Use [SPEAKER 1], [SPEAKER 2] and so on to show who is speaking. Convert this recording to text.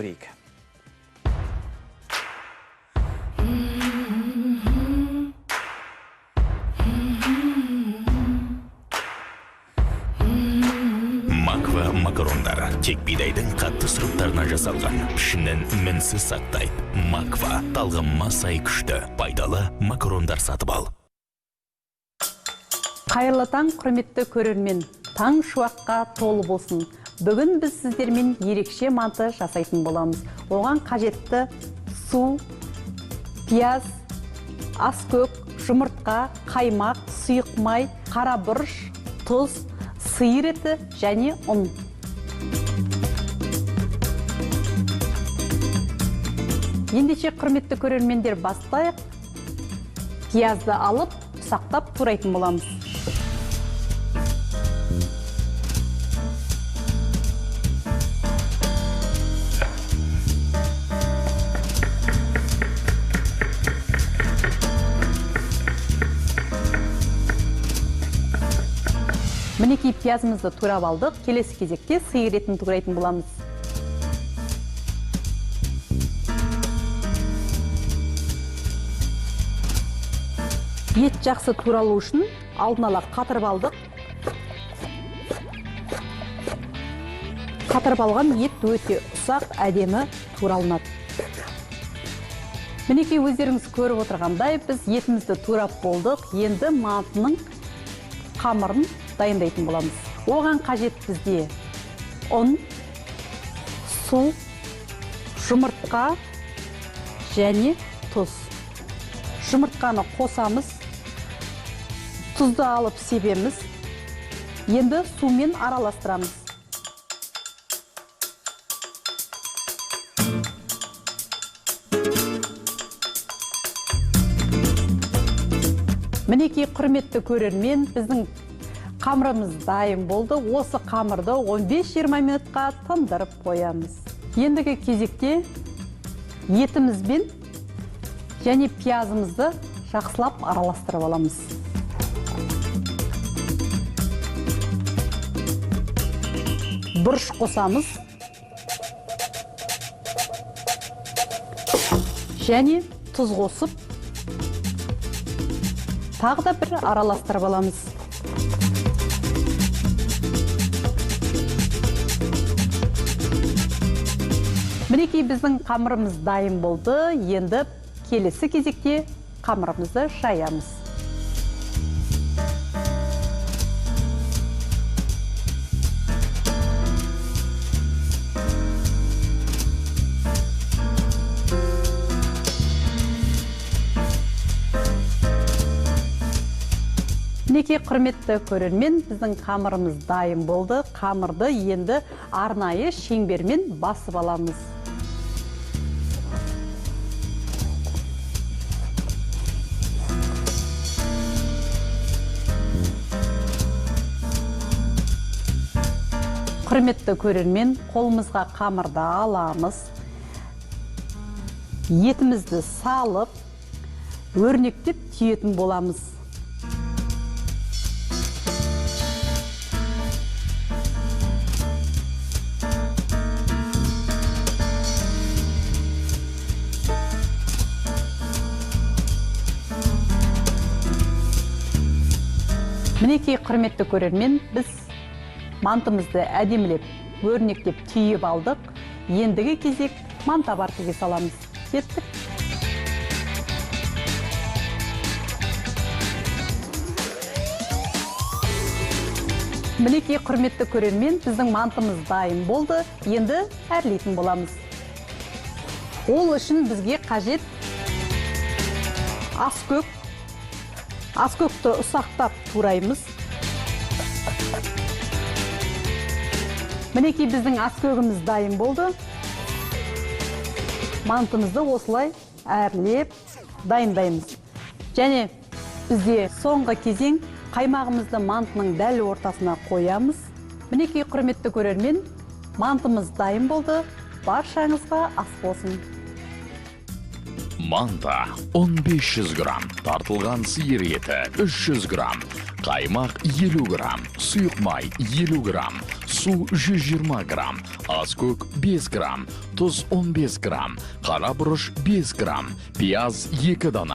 [SPEAKER 1] көрейік.
[SPEAKER 2] Маква макарондар тек бидайдың қатты сұрыптарына жасалған, пішінін мінсіз сақтайды. Маква талғамма сай күшті, пайдалы макарондар сатып ал.
[SPEAKER 3] Қайырлы таң, құрметті көрермен, таң шуаққа толы болсын. Бүгін біз сіздермен ерекше манты жасайтын боламыз. Оған қажетті су, пияз, аскөк, жұмыртқа, қаймақ, сұйық май, қара бұрыш, тұз, сиыр еті және ұн. Ендеше құрметті көрермендер, бастайық. Пиязды алып, ұсақтап турайтын боламыз. Мінекей пиязымызды турап алдық, келесі кезекте сиыр етін турайтын боламыз. Ет жақсы туралу үшін алдын ала қатырып алдық. Қатырып алған ет өте ұсақ, әдемі туралынады. Мінекей өздеріңіз көріп отырғандай, біз етімізді турап болдық. Енді мантының қамырын дайындайтын боламыз. Оған қажет бізде ұн, су, жұмыртқа және тұз. Жұмыртқаны қосамыз, тұзды алып себеміз. Енді сумен араластырамыз. Мінекей құрметті көрермен, біздің қамырымыз дайын болды. Осы қамырды 15-20 минутқа тындырып қоямыз. Ендігі кезекте етімізбен және пиязымызды жақсылап араластырып аламыз. Бұрыш қосамыз және тұз қосып, тағы да бір араластырып аламыз. Мінекей біздің қамырымыз дайын болды. Енді келесі кезекте қамырымызды жаямыз. Мінекей құрметті көрермен, біздің қамырымыз дайын болды. Қамырды енді арнайы шеңбермен басып аламыз. Құрметті көрермен, қолымызға қамырды аламыз. Етімізді салып, өрнектеп түйетін боламыз. Мінекей құрметті көрермен, біз мантымызды әдемілеп, өрнектеп түйіп алдық. Ендігі кезек манта бартыге саламыз. Кеттік. Мінекей құрметті көрермен, біздің мантымыз дайын болды. Енді әрлейтін боламыз. Ол үшін бізге қажет аскөк. Аскөкті ұсақтап тураймыз. Мінекей біздің аскөгіміз дайын болды. Мантымызды осылай әрлеп дайындаймыз. Және бізде соңғы кезең қаймағымызды мантының дәл ортасына қоямыз. Мінекей құрметті көрермен, мантымыз дайын болды. Баршаңызға ас болсын.
[SPEAKER 2] Манта 1500 грамм, тартылған сиыр еті 300 грамм, қаймақ 50 грамм, сұйық май 50 грамм,
[SPEAKER 1] Suv 120 gram, askök 5 gram, tuz 15 gram, qara burush 5 gram, piyaz 2 dona.